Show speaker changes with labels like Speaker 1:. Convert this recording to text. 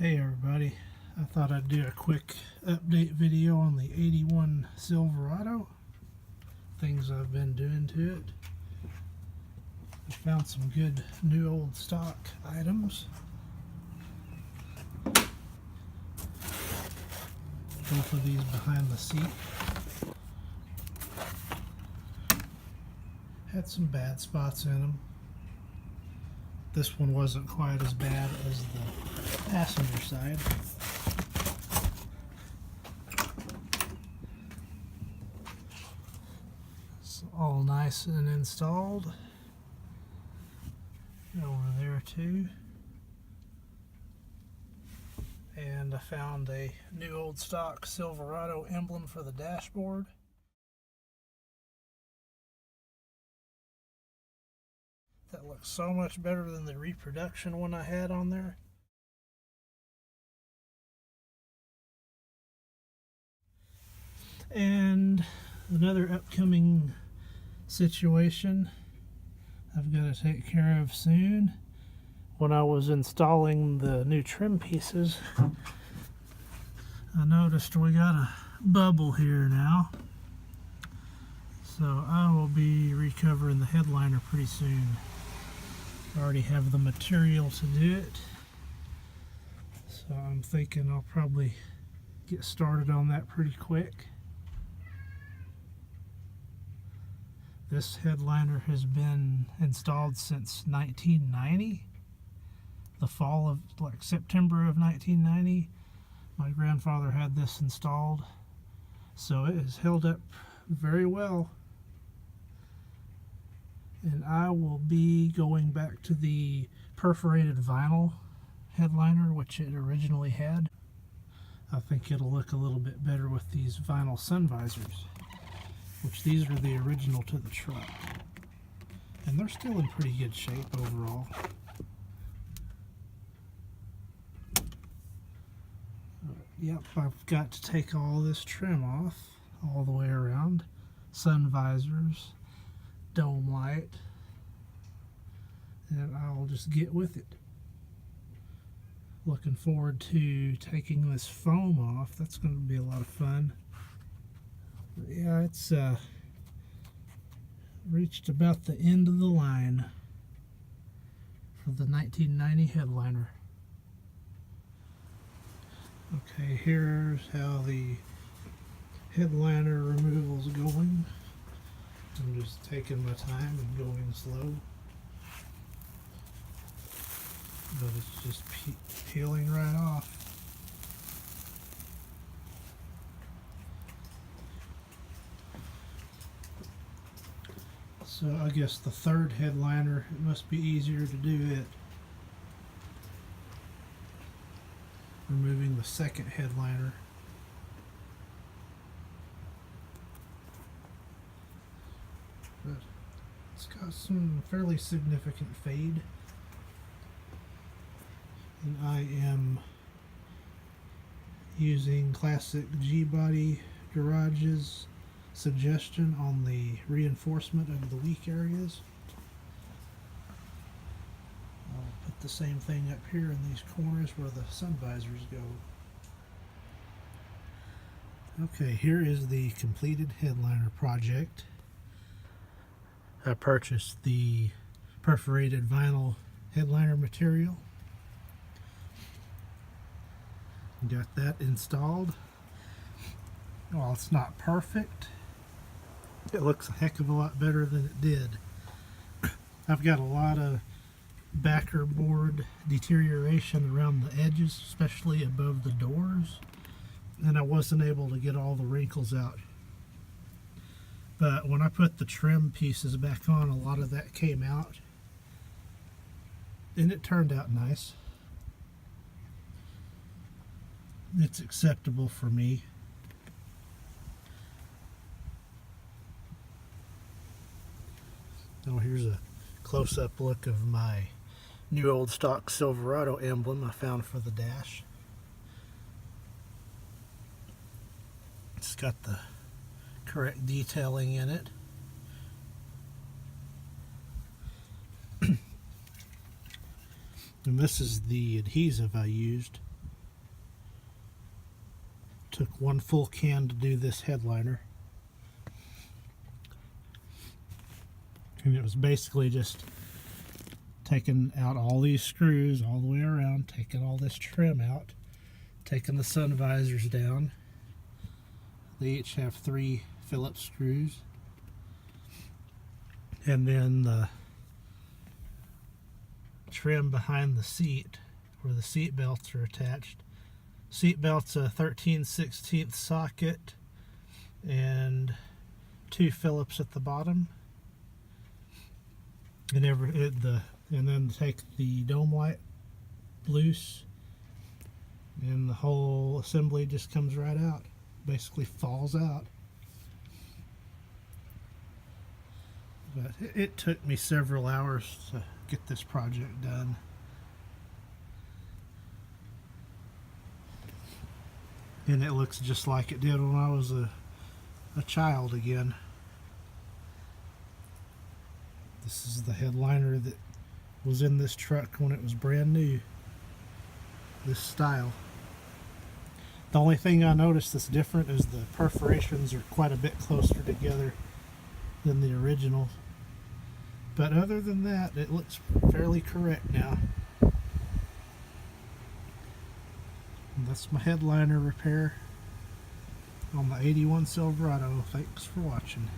Speaker 1: Hey everybody, I thought I'd do a quick update video on the 81 Silverado, things I've been doing to it. I found some good new old stock items. Both of these behind the seat. Had some bad spots in them. This one wasn't quite as bad as the passenger side. It's all nice and installed. Over there too. And I found a new old stock Silverado emblem for the dashboard. That looks so much better than the reproduction one I had on there. And another upcoming situation I've got to take care of soon. When I was installing the new trim pieces, I noticed we got a bubble here now. So I will be recovering the headliner pretty soon. I already have the material to do it, so I'm thinking I'll probably get started on that pretty quick. This headliner has been installed since 1990, the fall of like September of 1990. My grandfather had this installed, so it has held up very well. And I will be going back to the perforated vinyl headliner, which it originally had. I think it'll look a little bit better with these vinyl sun visors, which these are the original to the truck. And they're still in pretty good shape overall. Yep, I've got to take all this trim off all the way around. Sun visors, dome light, and I'll just get with it. Looking forward to taking this foam off. That's going to be a lot of fun. But yeah, it's reached about the end of the line for the 1990 headliner. Okay, here's how the headliner removal is going. I'm just taking my time and going slow, but it's just peeling right off. So I guess the third headliner, it must be easier to do it. Removing the second headliner. But it's got some fairly significant fade, and I am using classic G-Body Garage's suggestion on the reinforcement of the weak areas. I'll put the same thing up here in these corners where the sun visors go. Okay, here is the completed headliner project. I purchased the perforated vinyl headliner material. Got that installed. Well, it's not perfect. It looks a heck of a lot better than it did. I've got a lot of backer board deterioration around the edges, especially above the doors, and I wasn't able to get all the wrinkles out. But when I put the trim pieces back on, a lot of that came out, and it turned out nice. It's acceptable for me. Oh, here's a close-up look of my new old stock Silverado emblem I found for the dash. It's got the correct detailing in it. And this is the adhesive I used. Took one full can to do this headliner. And it was basically just taking out all these screws all the way around, taking all this trim out, taking the sun visors down. They each have 3 Phillips screws. And then the trim behind the seat where the seat belts are attached. Seat belt's a 13/16 socket and 2 Phillips at the bottom. And then take the dome light loose, and the whole assembly just comes right out. Basically falls out. But it took me several hours to get this project done. And it looks just like it did when I was a child again. This is the headliner that was in this truck when it was brand new. This style. The only thing I noticed that's different is the perforations are quite a bit closer together than the original. But other than that, it looks fairly correct now. And that's my headliner repair on the '81 Silverado. Thanks for watching.